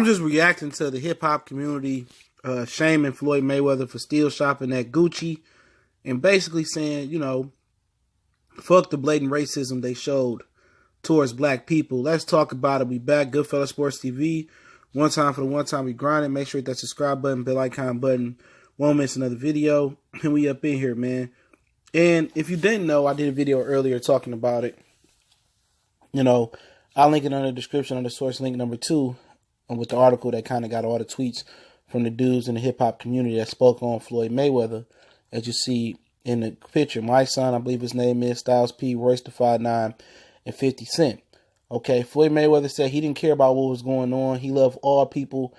I'm just reacting to the hip hop community shaming Floyd Mayweather for still shopping at Gucci and basically saying, fuck the blatant racism they showed towards black people. Let's talk about it. We back. Goodfella Sports TV. One time for the one time we grinding. Make sure you hit that subscribe button, bell icon button. Won't miss another video. And we up in here, man. And if you didn't know, I did a video earlier talking about it. I'll link it in the description under source link number 2 with the article that kind of got all the tweets from the dudes in the hip-hop community that spoke on Floyd Mayweather, as you see in the picture. Mysonne, I believe his name is, Styles P, Royce the 5'9", and 50 Cent. Okay, Floyd Mayweather said he didn't care about what was going on. He loved all people.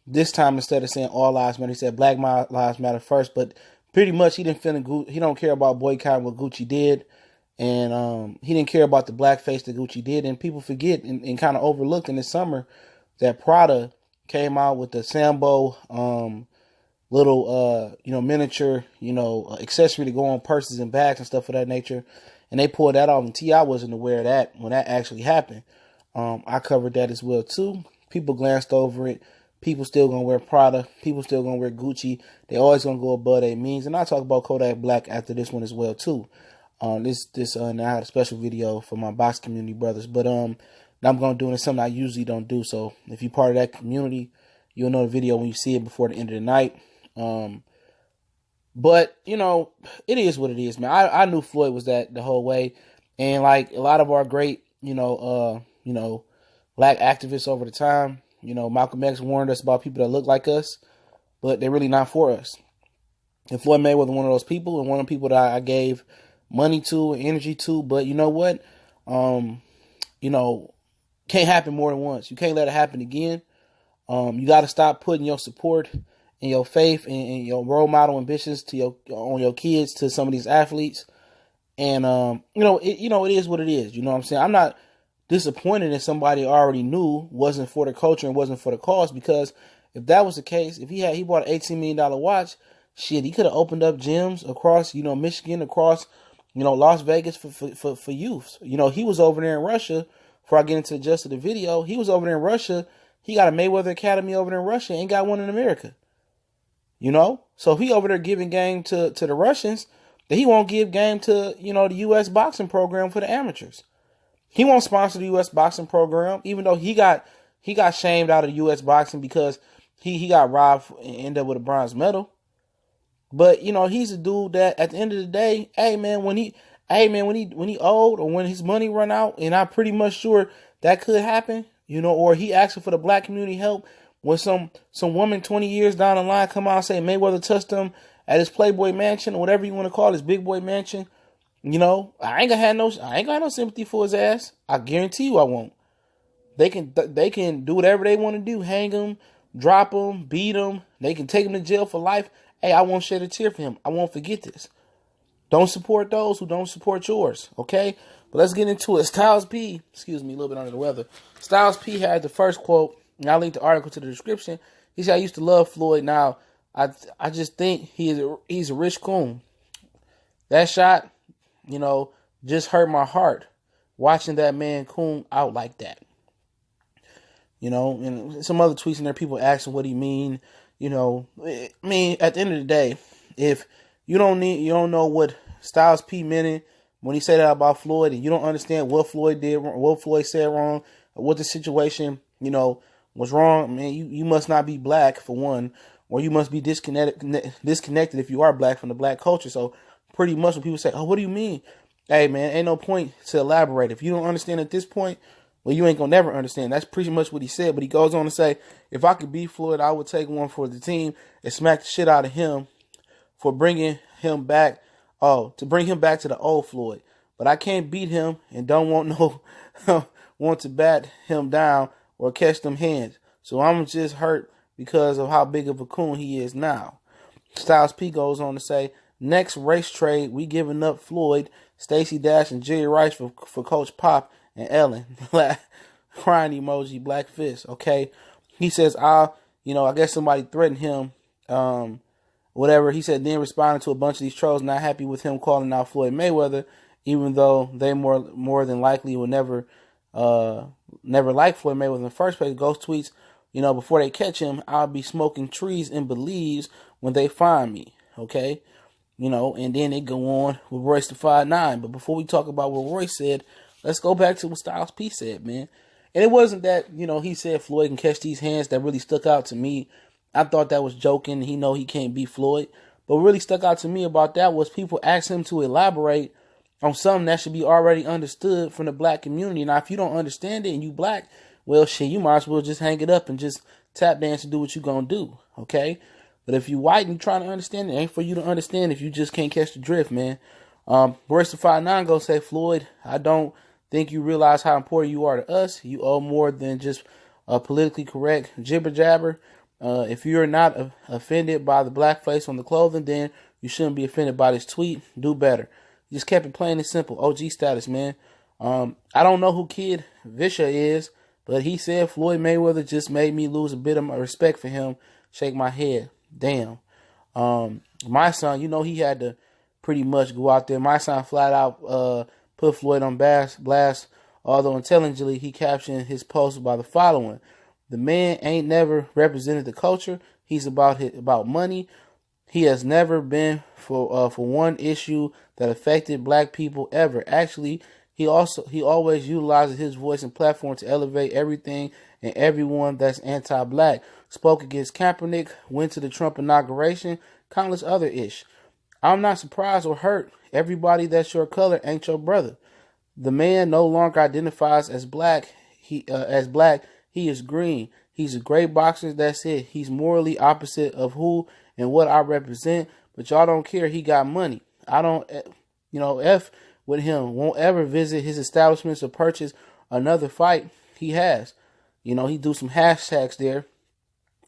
This time, instead of saying all lives matter, he said black lives matter first. But pretty much, he don't care about boycotting what Gucci did. And he didn't care about the blackface that Gucci did. And people forget and kind of overlooked in the summer that Prada came out with the Sambo little, miniature, accessory to go on purses and bags and stuff of that nature. And they pulled that off. And T.I. wasn't aware of that when that actually happened. I covered that as well, too. People glanced over it. People still going to wear Prada. People still going to wear Gucci. They always going to go above their means. And I'll talk about Kodak Black after this one as well, too. Now I had a special video for my box community brothers, but I'm going to do something I usually don't do. So if you're part of that community, you'll know the video when you see it before the end of the night. But it is what it is, man. I knew Floyd was that the whole way, and like a lot of our great, black activists over the time, Malcolm X warned us about people that look like us, but they're really not for us. And Floyd Mayweather, one of those people, and one of the people that I gave money to and energy to, but you know what? Can't happen more than once. You can't let it happen again. You got to stop putting your support and your faith and your role model ambitions on your kids to some of these athletes. And it is what it is. You know what I'm saying? I'm not disappointed that somebody already knew wasn't for the culture and wasn't for the cause, because if that was the case, if he bought an $18 million watch, shit, he could have opened up gyms across, Michigan, across, Las Vegas for youth. He was over there in Russia. Before I get into the gist of the video, he was over there in Russia. He got a Mayweather Academy over there in Russia. Ain't got one in America. So if he over there giving game to the Russians, then he won't give game to, the U.S. boxing program for the amateurs. He won't sponsor the U.S. boxing program, even though he got shamed out of the U.S. boxing because he got robbed and ended up with a bronze medal. But, he's a dude that at the end of the day, when he old or when his money run out, and I'm pretty much sure that could happen, or he asking for the black community help when some woman 20 years down the line come out and say Mayweather touched him at his Playboy mansion or whatever you want to call it, his big boy mansion, I ain't gonna have no sympathy for his ass. I guarantee you I won't. They can do whatever they want to do, hang him, drop him, beat him. They can take him to jail for life. Hey, I won't shed a tear for him. I won't forget this. Don't support those who don't support yours, okay? But let's get into it. Styles P, excuse me, a little bit under the weather. Styles P had the first quote, and I'll link the article to the description. He said, I used to love Floyd. Now, I just think he's a rich coon. That shot, just hurt my heart watching that man coon out like that. And some other tweets in there, people asking what he mean. At the end of the day, if you don't know what Styles P meant when he said that about Floyd, and you don't understand what Floyd did, what Floyd said wrong, or what the situation, was wrong, man, you must not be black, for one, or you must be disconnected if you are black from the black culture. So pretty much when people say, oh, what do you mean? Hey, man, ain't no point to elaborate. If you don't understand at this point, well, you ain't gonna never understand. That's pretty much what he said. But he goes on to say, if I could beat Floyd, I would take one for the team and smack the shit out of him for bringing him back. Oh, to bring him back to the old Floyd. But I can't beat him and don't want to bat him down or catch them hands. So I'm just hurt because of how big of a coon he is now. Styles P goes on to say, next race trade, we giving up Floyd, Stacey Dash, and Jerry Rice for Coach Pop and Ellen. Crying emoji, black fist. Okay. He says, I guess somebody threatened him. Whatever. He said, then responding to a bunch of these trolls not happy with him calling out Floyd Mayweather, even though they more than likely will never like Floyd Mayweather in the first place. Ghost tweets, before they catch him, I'll be smoking trees in Belize when they find me. Okay. And then they go on with Royce the 5'9". But before we talk about what Royce said, let's go back to what Styles P said, man. And it wasn't that, he said Floyd can catch these hands that really stuck out to me. I thought that was joking. He know he can't beat Floyd. But what really stuck out to me about that was people asked him to elaborate on something that should be already understood from the black community. Now, if you don't understand it and you black, well, shit, you might as well just hang it up and just tap dance and do what you gonna do, okay? But if you white and you trying to understand it, ain't for you to understand if you just can't catch the drift, man. Royce the 5'9" gonna say, Floyd, I don't think you realize how important you are to us. You owe more than just a politically correct jibber jabber. If you're not offended by the blackface on the clothing, then you shouldn't be offended by this tweet. Do better. Just kept it plain and simple. OG status, man. I don't know who Kid Visha is, but he said Floyd Mayweather just made me lose a bit of my respect for him. Shake my head. Damn. Mysonne, he had to pretty much go out there. Mysonne flat out put Floyd on blast, although intelligently he captioned his post by the following. The man ain't never represented the culture. He's about money. He has never been for one issue that affected black people ever. Actually, he always utilizes his voice and platform to elevate everything and everyone that's anti-black. Spoke against Kaepernick, went to the Trump inauguration, countless other ish. I'm not surprised or hurt. Everybody that's your color ain't your brother. The man no longer identifies as black. He is green. He's a great boxer. That's it. He's morally opposite of who and what I represent. But y'all don't care. He got money. I don't, F with him. Won't ever visit his establishments or purchase another fight. He has. He do some hashtags there.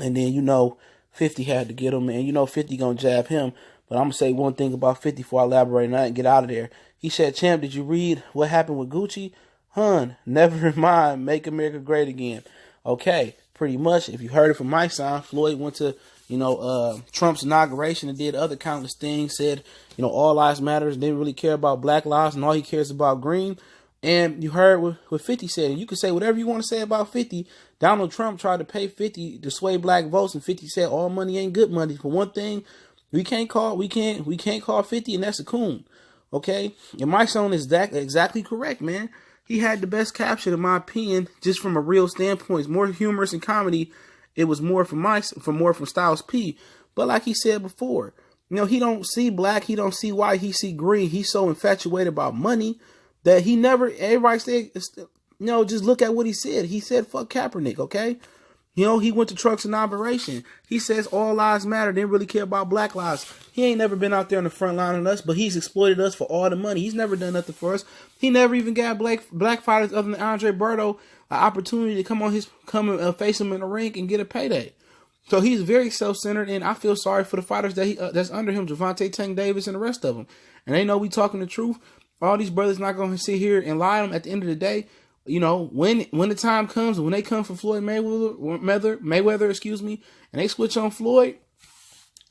And then, 50 had to get him. And 50 gonna jab him. But I'm going to say one thing about 50 before I elaborate and get out of there. He said, champ, did you read what happened with Gucci? Hun, never mind. Make America great again. Okay, pretty much. If you heard it from Mysonne, Floyd went to, Trump's inauguration and did other countless things. Said, all lives matters. Didn't really care about black lives and all he cares about green. And you heard what 50 said. And you can say whatever you want to say about 50. Donald Trump tried to pay 50 to sway black votes. And 50 said all money ain't good money. For one thing, we can't call 50 and that's a coon. Okay? And Mysonne is exactly correct, man. He had the best caption, in my opinion, just from a real standpoint. It's more humorous and comedy. It was more from Styles P. But like he said before, he don't see black, he don't see white, he see green. He's so infatuated about money that he never, everybody said, just look at what he said. He said, fuck Kaepernick, okay? He went to Trump's inauguration. He says all lives matter. Didn't really care about black lives. He ain't never been out there on the front line on us, but he's exploited us for all the money. He's never done nothing for us. He never even got black fighters other than Andre Berto an opportunity to come and face him in the ring and get a payday. So he's very self-centered, and I feel sorry for the fighters that's under him, Javante Tank Davis and the rest of them. And they know we talking the truth. All these brothers not going to sit here and lie to them at the end of the day. When the time comes, when they come for Floyd Mayweather, and they switch on Floyd,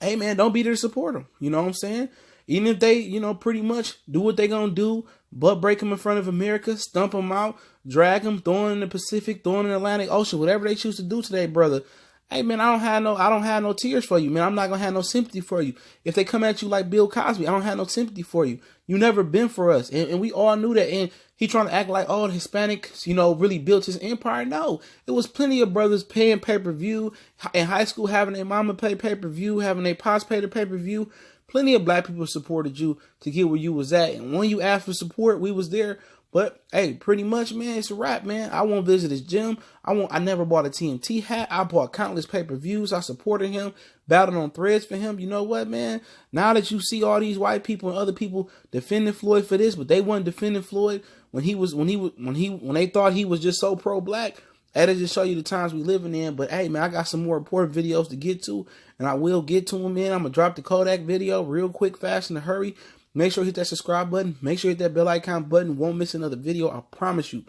hey man, don't be there to support them. You know what I'm saying? Even if they, pretty much do what they gonna do, but break them in front of America, stump them out, drag them, throw them in the Pacific, throw them in the Atlantic Ocean, whatever they choose to do today, brother. Hey man, I don't have no tears for you, man. I'm not gonna have no sympathy for you. If they come at you like Bill Cosby, I don't have no sympathy for you. You never been for us, and we all knew that. And he trying to act like the Hispanics, really built his empire. No, it was plenty of brothers paying pay-per-view in high school, having their mama pay pay-per-view, having their pops pay the pay-per-view. Plenty of black people supported you to get where you was at, and when you asked for support, we was there. But hey, pretty much, man, it's a wrap, man. I won't visit his gym. I never bought a TNT hat. I bought countless pay-per-views. I supported him, battled on threads for him. You know what, man? Now that you see all these white people and other people defending Floyd for this, but they weren't defending Floyd when they thought he was just so pro-black. That'll just show you the times we living in. But hey, man, I got some more important videos to get to, and I will get to them, man. I'm gonna drop the Kodak video real quick, fast, in a hurry. Make sure you hit that subscribe button. Make sure you hit that bell icon button. Won't miss another video. I promise you.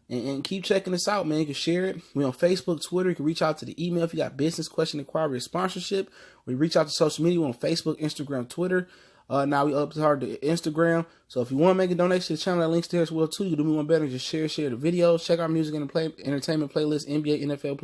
And keep checking us out, man. You can share it. We're on Facebook, Twitter. You can reach out to the email if you got business, question, inquiry, or sponsorship. We reach out to social media. We're on Facebook, Instagram, Twitter. Now we up to Instagram. So if you want to make a donation to the channel, that link's there as well too. You can do me one better. Just share the videos. Check our music and entertainment playlist, NBA, NFL